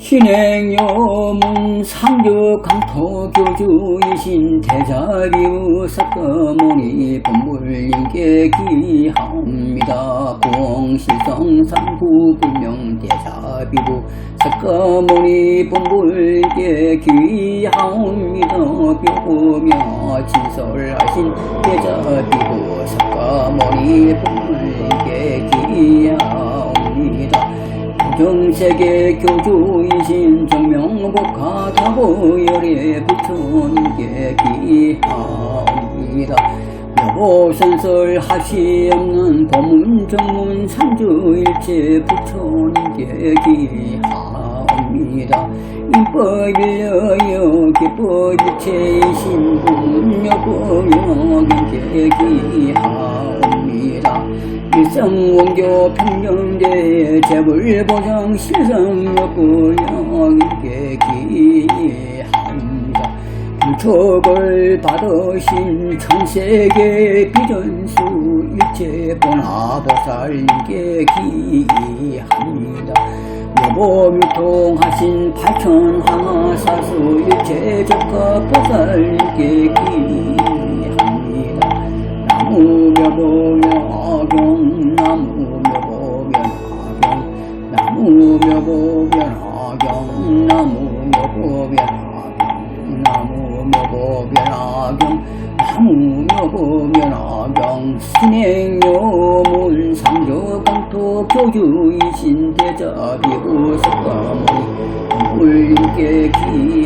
신행여문 상주강토교주이신 대자비우 석가모니 본불님께 기하옵니다. 공실성상부 불명 대자비우 석가모니 본불님께 기하옵니다. 묘며 진설하신 대자비우 석가모니 본불님께 기하옵니다. 정세계 교주이신 정명복하다고열의 부처님께 기하옵니다. 여보선설 하시없는 법문정문 삼주일체 부처님께 기하옵니다. 인법일려여 기법일체이신 법문여보여님께 기하옵니다. 일성원교 평정대 재불보장 실성여보영님께 기하옵니다. 불촉을 받으신 천세계 비전수 일체본하보살님께 기합니다. 여보밀통하신 팔천하사수 일체적합보살님께 기합니다. 나무며보며아경 나무며보며아경 나무며보며아경 나무며보며아경 나무며보며아경 나무며보며아경 신행여문 상조강토 교주이신 대자비우 석가모니 본불님께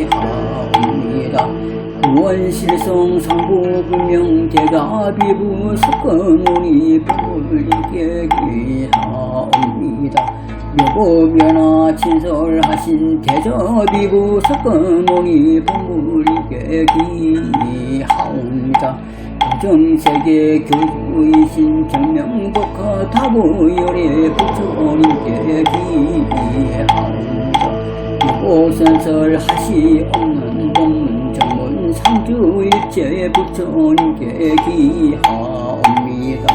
기하옵니다. 구원실성 상부불명 대자비우 석가모니 본불님께 기하옵니다. 여보변화 친설하신 대자비우 석가모니 본불님께 기하옵니다. 정세계 교주이신 정명복하다고열의 부처님께 기하옵니다. 여보선설 하시없는 법문정문 삼주일체 부처님께 기하옵니다.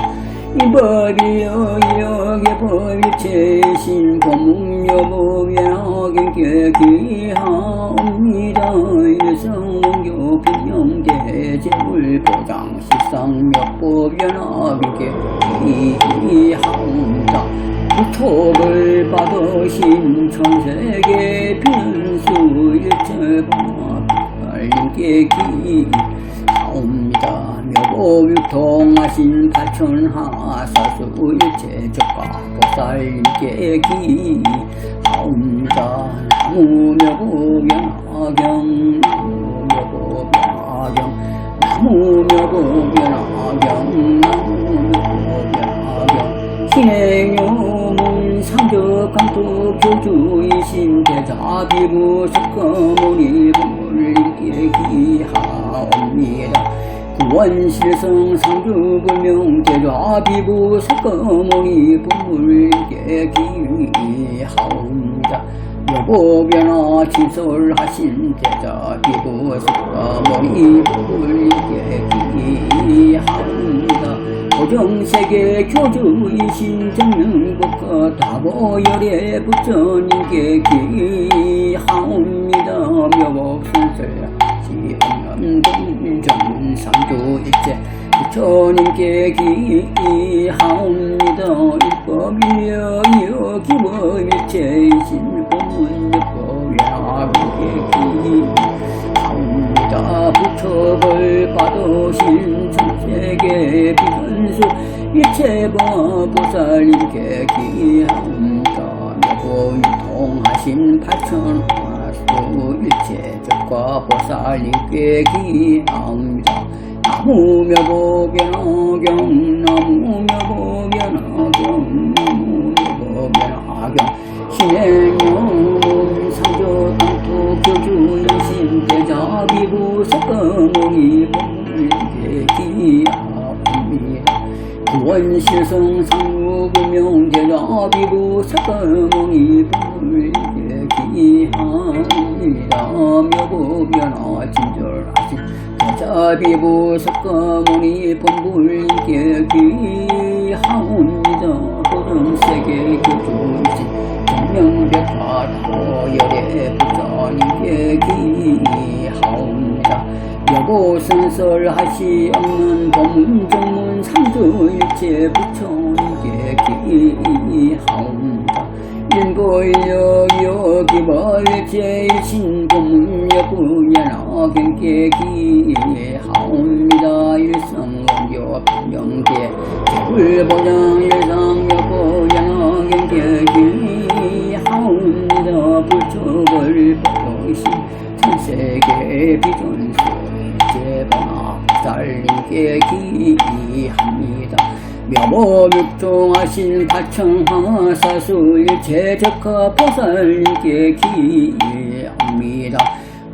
이법일여여개법일체이신 법문여보변하경께 기하옵니다. 일성원교 평명대 재불보장 실상여보변하경께 기하옵니다. 부톡을 받으신 천세계 변수 일체본하님께 기하옵니다. 묘보유통하신 팔천하사수 일체적합보살님께 기하옵니다. 나무묘보변하경 나무묘보변하경 나무묘보변하경 나무묘보변하경 신행여문 상적강토 교주이신 대자비우 석가모니 본불님께 기하옵니다. 구원실성 상주불명 대자비우 석가모니 본불님께 기하옵니다. 여보변화 진설하신 대자비우 석가모니 본불님께 기하옵니다. 고정세계 교주이신 정명복하다고열의 부처님께 기하옵니다. 묘복선설 하시없는 법문정문 삼주일체 부처님께 기하옵니다. 일법일여여 기법일체이신 법문여보야하게 기하옵니다. 부처를 받으신 천세계 비전수 일체보살님께 기하옵니다. 여보유통하신 팔천하수 일체적합보살님께 기하옵니다. 나무묘보변하경 나무묘보변하경 나무묘보변하경 신행여문 상조강토 교주이신 대자비우 석가모니 본불님께 기하옵니다. 구원실성 상무불명 대자비우 석가모니 본불님께 기하옵니다. 묘보변화 진절하신 대자비우 석가모니 본불님께 기하옵니다. 고정세계 교주이신 정명백화다고열의 묘보선설하시 없는 법문정문 삼두일체 부처님께 기하옵니다. 인보일력여기벌제일신 법문여구연하경께 기하옵니다. 일성원교 평경계 개불보장 일상여구연하경께 기하옵니다. 불초벌 보신 천세계 비전수 제번화 달님께 기합니다. 묘보육종하신 파청하사수 일체적합보살님께 기합니다.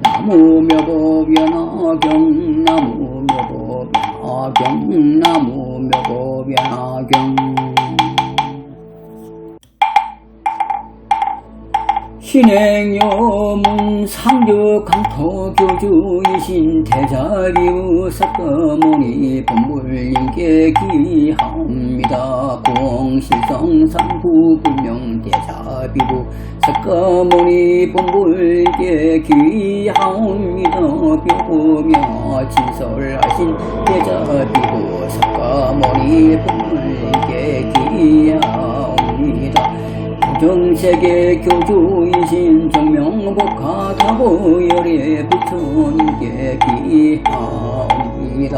나무묘보변화경 나무묘보변화경 나무묘보변화경. 신행요문 상주강토교주이신 대자비우 석가모니 본불님께 기하옵니다. 공실성상부 불명대자비우 석가모니 본불님께 기하옵니다. 묘보며 진설하신 대자비우 석가모니 본불님께 기하옵니다. 정세계 교주이신 정명복하다고열의 부처님께 기하옵니다.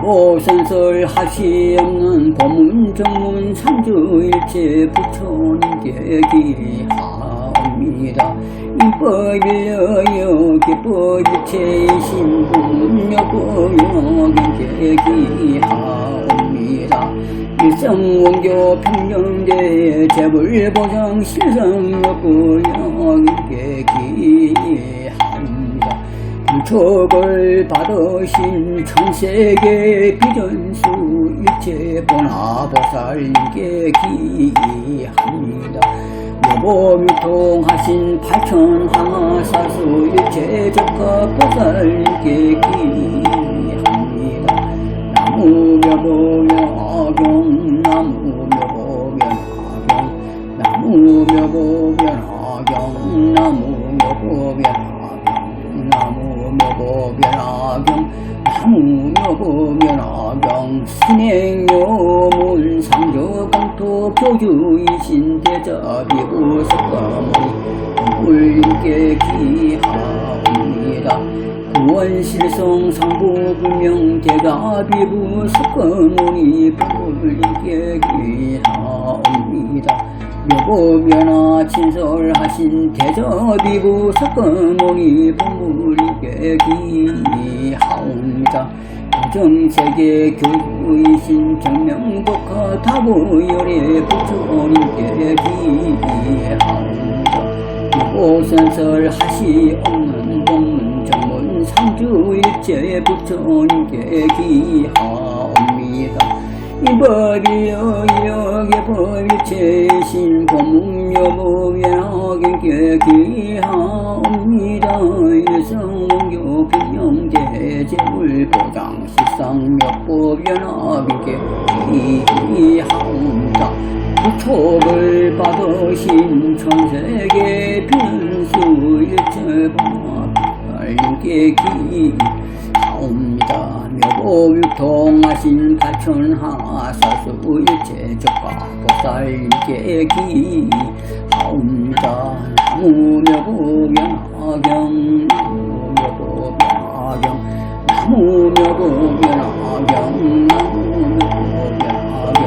묘보선설하시 없는 법문정문 삼주일체 부처님께 기하옵니다. 인법일려여 기법일체이신 법문여구영경께 기하옵니다. 일성원교 평경제 재불보장 실성여구영경께 기합니다. 불촉을 받으신 천세계 비전수 일체본화보살님께 기합니다. 묘보유통하신 팔천하사수 일체적합보살님께 기합니다. 나무묘보묘경 나무묘보묘경 나무묘보묘경 나무묘보묘경 나무묘보묘경 나무묘보묘경. 신행요문 상조강토 교주이신 대자비우 석가모니 본불님께 기하옵니다. 구원실성 상부불명 대자비우 석가모니 본불님께 기하옵니다. 묘보변화 진설하신 대자비우 석가모니 본불님께 기하옵니다. 정세계 교주이신 정명복하다고열의 부처님께 기하옵니다. 묘보선설하시 없는 법문정문 삼주일체 부처님께 기하옵니다. 이법일여여 법일체이신 법문여보변화경께 기하옵니다. 일성원교 평경제 재불보장 실상여보변화경께 기하옵니다. 부촉을 받으신 천세계 변수 일체본화보살님께 기하옵니다. 묘보육통하신 가천하사수 일체적합보살님께 기하옵니다. 나무묘보변화경 나무묘보변화경 나무묘보변화경 나무묘보변화경.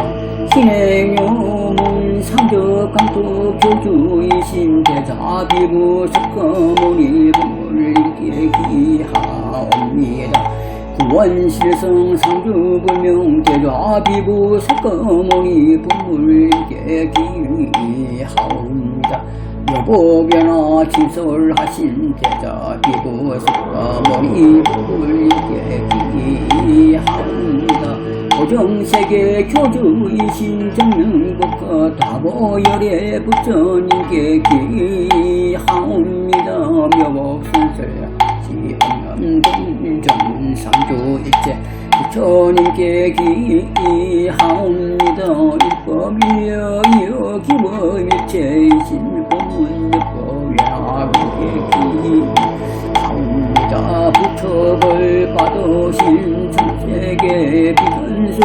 신행요문 상적강토 교주이신 대자비우 석가모니 본불님께 기하옵니다. 구원실성 상주불명 대자비우 석가모니 본불님께 기하옵니다. 묘보변화 진설하신 대자비우 석가모니 본불님께 기하옵니다. 고정세계 교주이신 정명복하다고열의 부처님께 기하옵니다. 묘보선설하시 없는 법문정문 삼주일체 부처님께 기하옵니다. 일법일여여 기법일체이신 법문여법연하게 기하옵니다. 부처벌 받으신 천세계 비전수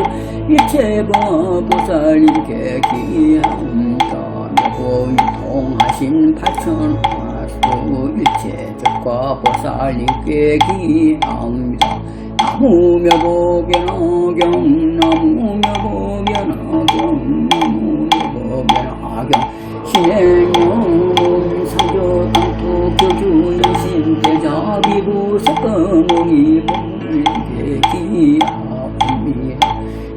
일체보살님께 기합니다. 묘보유통하신 팔천하수 일체적과 보살님께 기합니다. 나무묘보변화경 나무묘보변화경 나무묘보변화경 신행용 상조동토 교주연신 대자비부 석가모니 법물계 기합니다.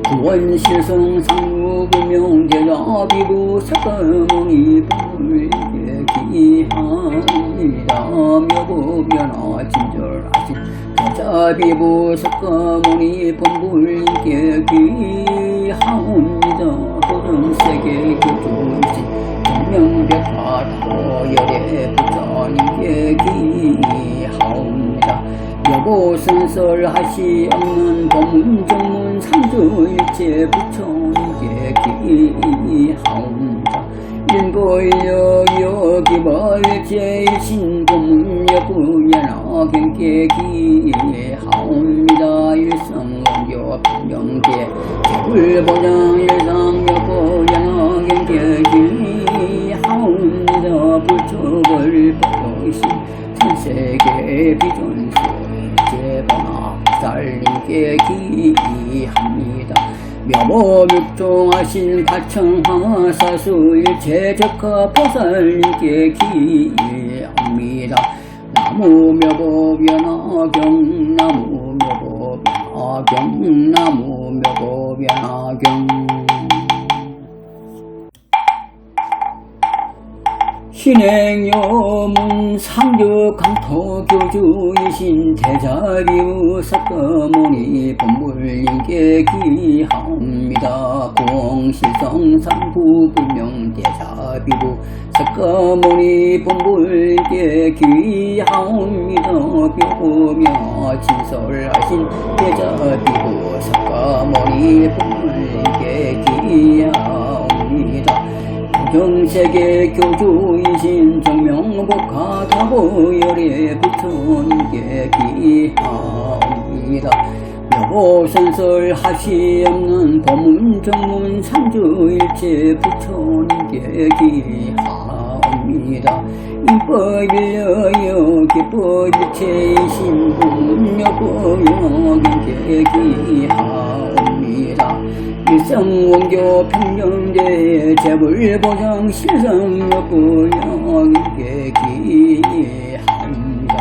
구원실성 상무불명 대자비부 석가모니 법물계 기합니다. 묘보변화 친절하신 대자비부 석가모니 법물계 기합니다. 도정세계 교주이신 정명백화도 열애 부처님께 기하옵니다. 여보선설하시 없는 법문정문 삼주일체 부처님께 기하옵니다. 인보일력여기벌제일신 법문여부연하경께 기하옵니다. 일성원교 평경계 제불보장 일상여부연하경께 기하옵니다. 불초벌 법도신 천세계 비전수 제번화살님께 기합니다. 묘보육종하신 파청하사수 일체적화 보살님께 기합니다. 나무묘보변화경 나무묘보변화경 나무묘보변화경 신행요문 상주 강토 교주이신 대자비우 석가모니 법물님께 기하옵니다. 공실성 상부 불명 대자비우 석가모니 법물님께 기하옵니다. 묘보며 진설하신 대자비우 석가모니 법물님께 기하옵니다. 정세계 교주이신 정명복화다보열의 부처님께 기하옵니다. 여보선설하시 없는 법문정문 삼주일체 부처님께 기하옵니다. 인법일려여 기법일체이신 법문여보영경께 기하옵니다. 일성원교 평경제 재불보장 실성여부영경께 기합니다.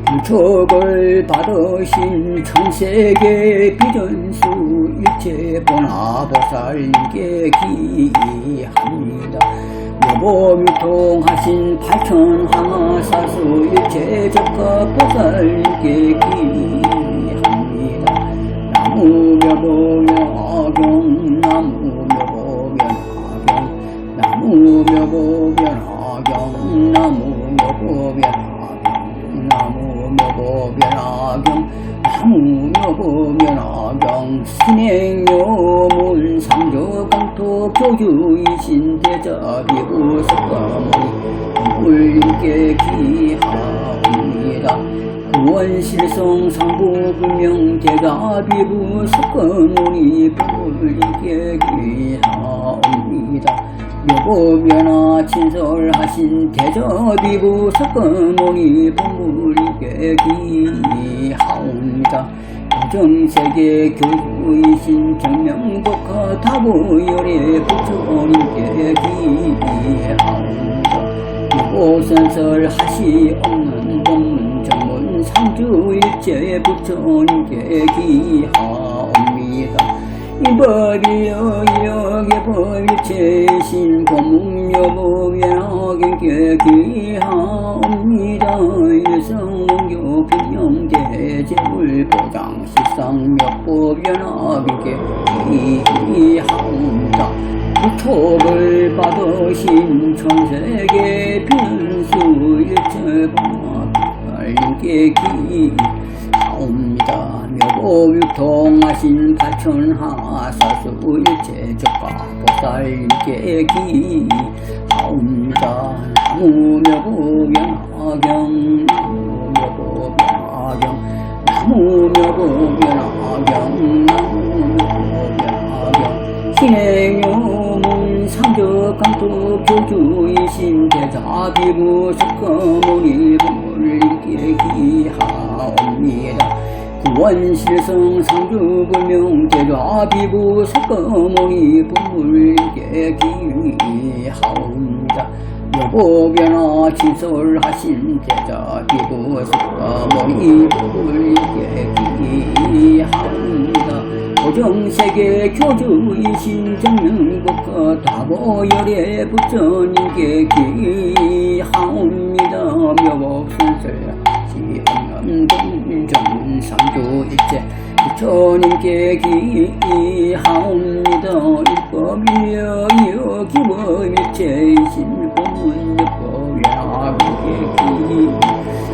불촉을 받으신 천세계 비전수 일체본화보살님께 기합니다. 묘보유통하신 팔천하사수 일체적화 보살님께 기합니다. 나무묘보변화경 나무묘보변화경 나무묘보변화경 나무묘보변화경 나무묘보변화경 신행요문 상조강토 교주이신 대자비부 석가모니 법물님께 기하옵니다. 구원실성 상부불명 대자비부 석가모니 법물님께 기하옵니다. 묘보변화 친설하신 대자비부 석가모니 법물님께 기하옵니다. 정세계 교주이신 정명복화다보열의 부처님께 기하옵니다. 묘보선설하시 없는 법문정문 삼주일체 부처님께 기하옵니다. 이법일여여개법일체신 법문여보변화경께 기하옵니다. 일성원교 평영제 재불보장 실상여보변화경께 기하옵니다. 부촉을 받으신 천세계 비전수 일체본화경께 기하옵니다. 묘보유통하신 팔천하사수 일체적과 보살님께 기하옵니다. 나무묘보변화경 나무묘보변화경 나무묘보변화경 묘보변화경 나무 묘보변화경 신행요문 상적강토 교주이신 대자비부 석가모니 본물인계기하옵니다. 구원실성 상주불명 대자비부 석가모니 본물인계기하옵니다. 묘보변화 진설하신 대자비부 석가모니 본물인계기하옵니다. 고정세계 교주이신 정명국가 다보열의 부처님께 기하옵니다. 묘법선설 시험남 동정상주일체 부처님께 기하옵니다. 일법일려이여 기법일체이신 본문역법야하게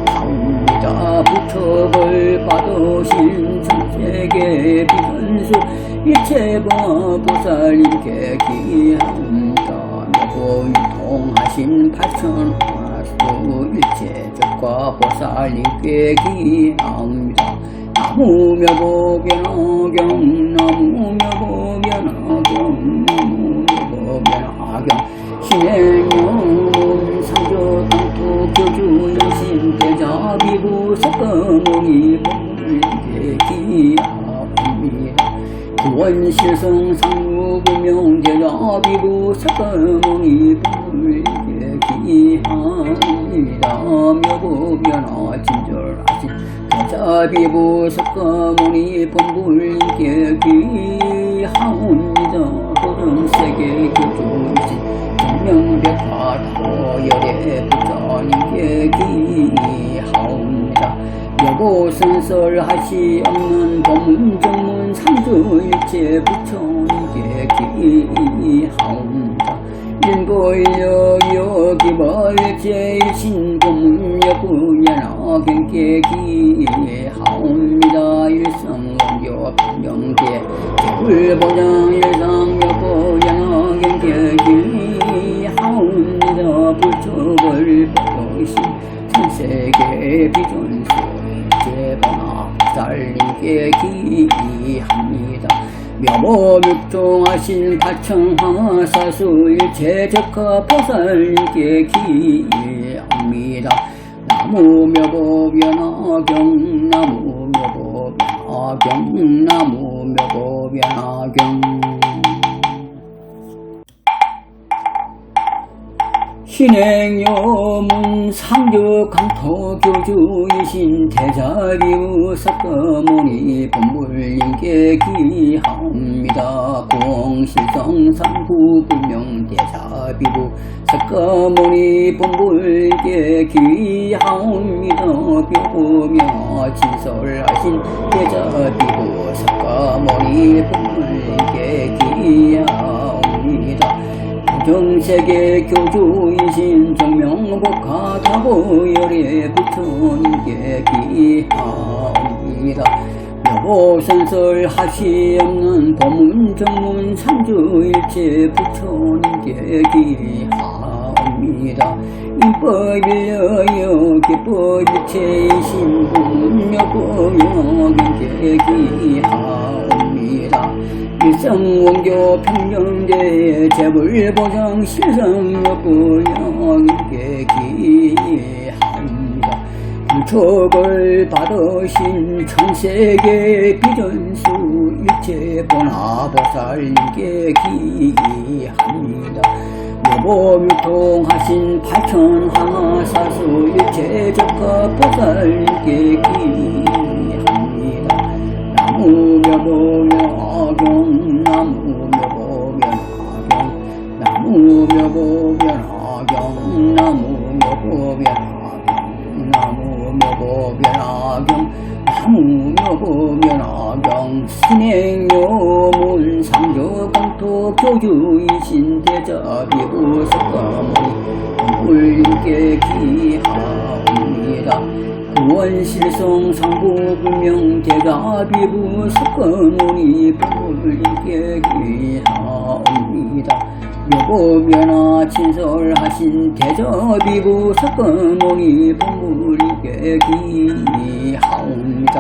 기하옵니다. 부처벌 받으신 천세계 비전수 일체보살님께 기하옵니다. 묘보유통하신 팔천화수 일체적과 보살님께 기하옵니다. 나무묘보변화경 나무묘보변화경 나무묘보변화경 신행용 상조당토 교주여신 대자비부 석가모니 본물인계기하옵니다. 구원실성 상무불명 대자비부 석가모니 본물인계기하옵니다. 묘보변화 진절하신 대자비부 석가모니 본물인계기하옵니다. 고정세계 교주이신 정명백화 다보열의 부처님께 기하옵니다. 묘보선설 하시없는 법문정문 상주일체 부처님께 기하옵니다. 인보일려여 기벌일체이신 법문여구연하경께 기하옵니다. 일성원교 평경계 개불보장 일상여구연하경께 기하옵니다. 불초벌 보이신 천세계 비전수 제번화 살림께 기합니다. 묘보육종하신 파청하사수 일체적화 보살님께 기합니다. 나무묘보변화경 나무묘보변화경 나무묘보변화경 신행요문 상적강토 교주이신 대자비부 석가모니 본물인계 기하옵니다. 공실성 상부불명 대자비부 석가모니 본물인계 기하옵니다. 묘보명화 진설하신 대자비부 석가모니 본물인계 기하옵니다. 정세계 교주이신 정명복화 다보열의 부처님께 기하옵니다. 묘보선설 하시없는 법문정문 상주일체 부처님께 기하옵니다. 인법일려여 기법일체이신 법문여보영경께 기하옵니다. 일성원교 평경대 재불보정 실성여보영경께 기하옵니다. 불촉을 받으신 천세계 비전수 일체본하보살님께 기합니다. 묘보유통하신 팔천하사수 일체적화 보살님께 기합니다. 나무묘보묘경 나무묘보묘경 나무묘보묘경 나무묘보묘경 나무묘보묘경 나무묘보묘경 신행요문 상조강토 교주이신 대자비부 석가모니 본물인계 기하옵니다. 구원실성 상부불명 대자비부 석가모니 본물인계 기하옵니다. 묘보변화 진설하신 대자비부 석가모니 본물인계 기하옵니다.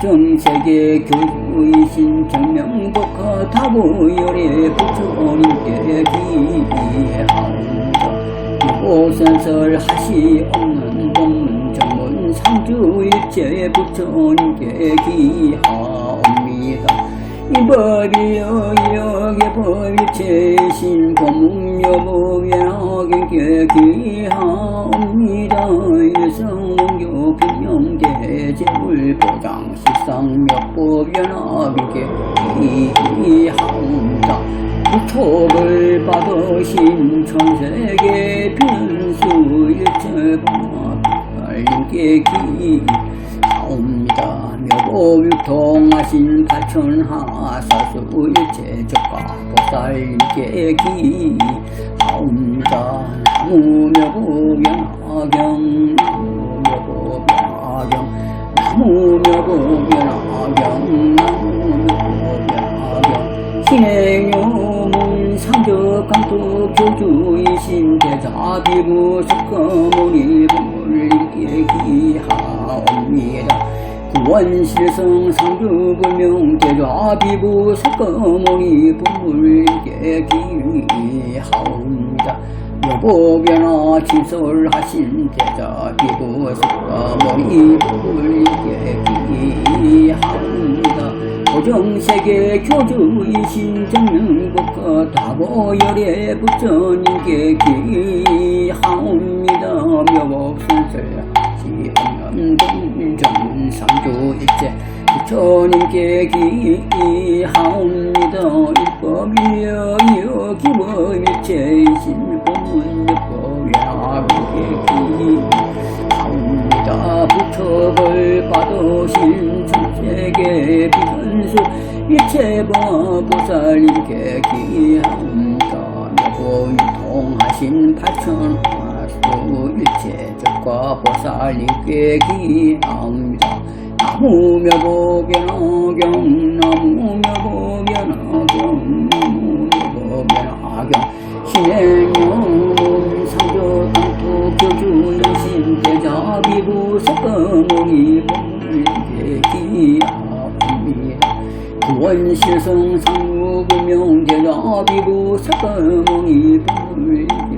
정세계 교주이신 정명복하 타고열의 부처님께 기하옵니다. 유보선설 하시없는 법문 정문 상주일체 부처님께 기하옵니다. 이법이여 여기 법일체이신 법문여법연하게 기하옵니다. 일성원교 평명대 재물보장 식상몇법연하게 기하옵니다. 부촉을 받으신 천세계 변수 일체법님께 기하옵니다. 묘보육통하신 가천하사수 일체적과 보살님께 기하옵니다. 나무묘보변화경 나무묘보변화경 나무묘보변화경 나무묘보변화경 신행요문 상적강도 교주이신 대자비부 석가모니 법물님께 기하옵니다. 구원실성 상주불명 대좌비부 석가모니 법물님께 기하옵니다. 여보변화 진설하신 대자비부 석가모니 법물님께 기하옵니다. 고정세계 교주이신 정명복하 다보열의 부처님께 기하옵니다. 묘법선설 하시없는 정문상주일체 부처님께 기하옵니다. 일법이여 기법일체이신 법문여법연하게 기하옵니다. 부처를 받으신 천세계 비변수 일체보살님께 기하옵니다. 묘보유통하신 팔천하수 일체적과 보살님께 기하옵니다. 나무묘보변화경 나무묘보변화경 나무묘보변화경 신행용문 상적강토 교주이신 대자비부 석가모니 법물님께 기하옵니다. 구원실성 상무불명 대자비부 석가모니 법물님께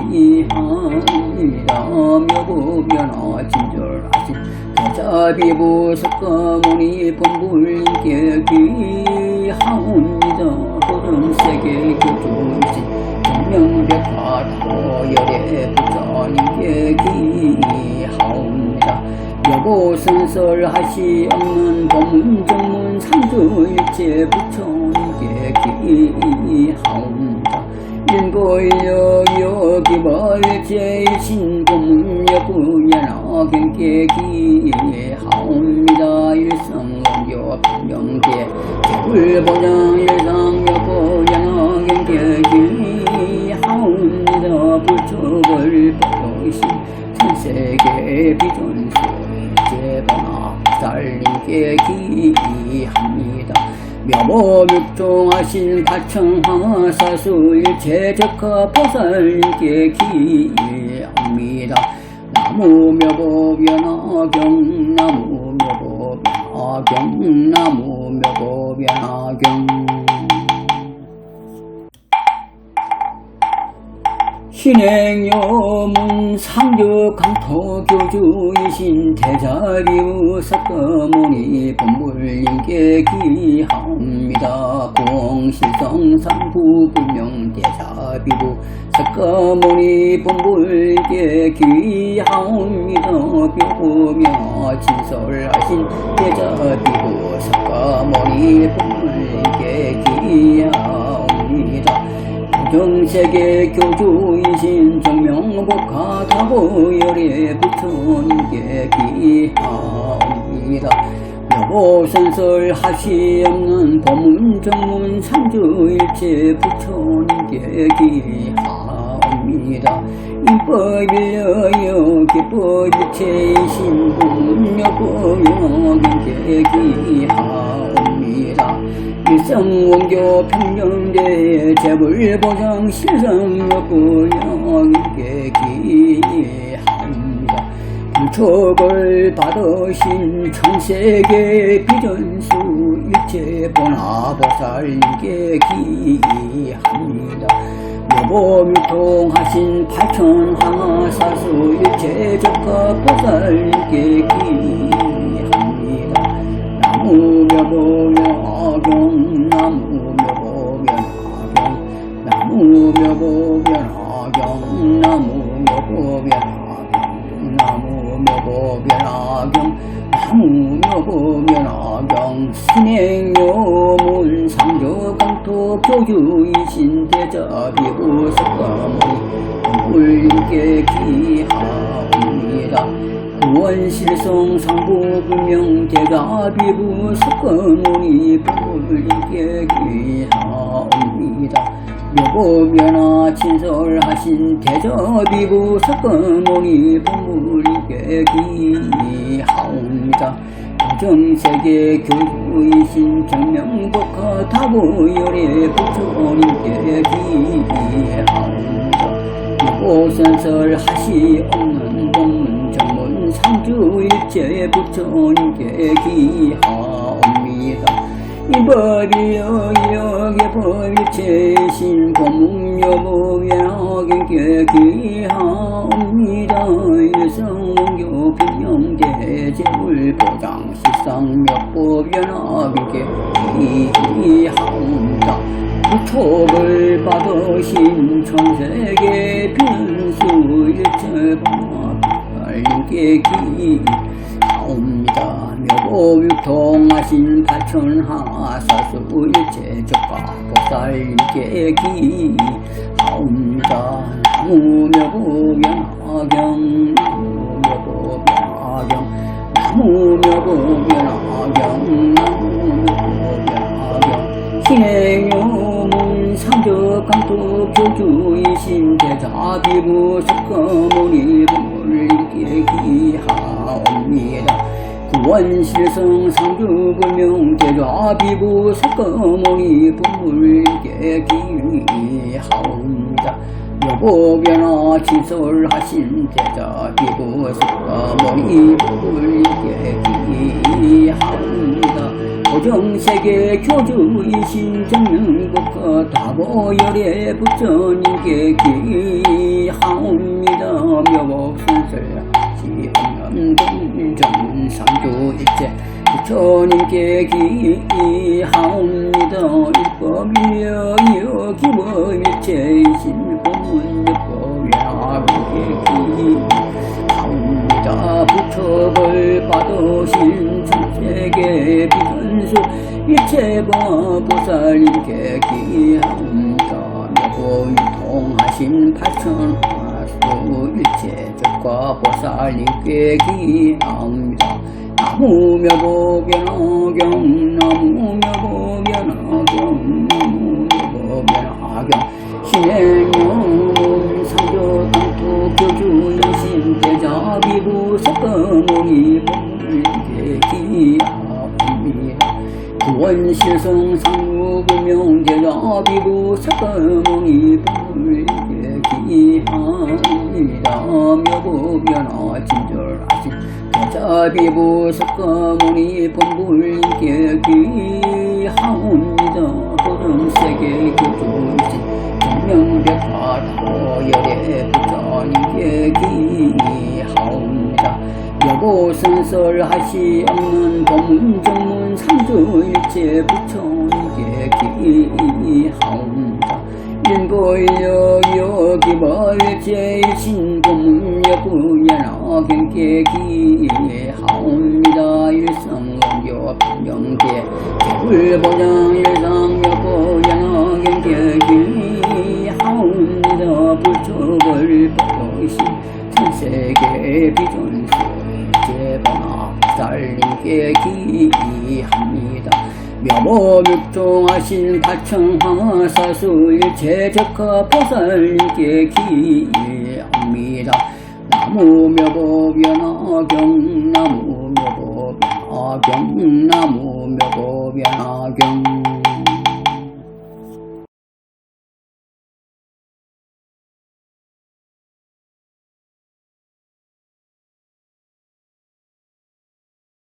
기하옵니다. 묘보변화 진절하신 대자비부 석가모니 법물님께 기하옵니다. 호정세계 교주이신 정명백화 다보열의 부처님께 기하옵니다. 여보선설 하시없는 법문 정문 상주일체 부처님께 기하옵니다. 인보일여 여기벌제이신 법문여부연하경께 기하옵니다. 일성원교 평경계 재불보장 일상여부연하경께 기하옵니다. 부처를 보이신 천세계 비전수 제번화 살님께 기합니다. 묘보육종하신 가천하사수 일체적화 보살님께 기합니다. 나무묘보변화경 나무묘보변화경 나무묘보변화경 신행요문 상적강토 교주이신 대자비부 석가모니 법물님께 기하옵니다. 공실성 상부불명 대자비부 석가모니 법물님께 기하옵니다. 묘보변화 진설하신 대자비부 석가모니 법물님께 기하옵니다. 정세계 교주이신 정명복하 다보열의 부처님께 기하옵니다. 여보선설 하시없는 법문 정문 상주일체 부처님께 기하옵니다. 인법일여여 기법일체이신 법문여법연하게 기하옵니다. 일성원교 평경대 재불보장 실성여부연하게 기하옵니다. 부척을 받으신 천세계 비전수 일체본하보살님께 기합니다. 묘보유통하신 팔천하사수 일체적합보살님께 기합니다. 나무묘보면화경 나무묘보면화경 나무묘보면화경 나무묘보면화경 나무묘보면화경 나무묘보면화경 신행요문 상조강토 교주이신 대자비부 석가모니 불님께 기하옵니다. 구원실성 상부불명 대자비부 석가모니 불님께 기하옵니다. 묘보변화 친설하신 대자비부 석가모니 부모님께 기하옵니다. 정세계 교주이신 정명복화 다보열의 부처님께 기하옵니다. 묘보선설 하시옵는 법문 정문 상주일체 부처님께 기하옵니다. 이법이여 여기법일체이신 법문여보변화경께 기하옵니다. 일성원교 변명대 재물보장 실상몇보변화경께 기하옵니다. 부촉을 받으신 천세계 변수 일체법화님께 기하옵니다. 묘보유통하신 팔천하사수 일체적합보살님께 기하옵니다. 나무묘보변화경 나무묘보변화경 나무묘보변화경 나무묘보변화경 신행요문 상적강토 교주이신 대자비부 석가모니 부모님께 기하옵니다. 구원실성 상주불명 대자비부 석가모니 부모님께 기하옵니다. 묘보변화 친설하신 대자비부 석가모니 부모님께 기하옵니다. 고정세계 교주이신 정명국가 다보열의 부처님께 기하옵니다. 묘복선설 시험남 동정 상주일체 부처님께 기하옵니다. 일법이여 여기법일체이신 법문여법야하게 기하옵니다. 부처를 받으신 천세계 비전수 일체법보살님께 기하옵니다. 묘보유통하신 팔천하수 일체적합보살님께 기하옵니다. 나무묘보변화경 나무묘보변화경 나무묘보변화경 신행요문 상조강토 교주이신 대자비부 석가모니 부모님께 기하옵니다. 구원실성 상무불명 대자비부 석가모니 부모님께 기하옵니다. 묘보변화 친절하신 대자비부 석가모니 본불님께 기하옵니다. 고정세계 교주이신 정명백화 다보열의 부처님께 기하옵니다. 여보선설 하시옵는 법문정문 상주일체 부처님께 기하옵니다. 인보일려 여기법일체이신 법문여부연화경께 기하옵니다. 일성원교 변경계 재불보장 일상여부연화경께 기하옵니다. 부처를 받으신 천세계 비전수 일체본하보살님께 기합니다. 묘보육종하신 팔천하사수 일체적합보살님께 기합니다. 나무묘보변화경 나무묘보변화경 나무묘보변화경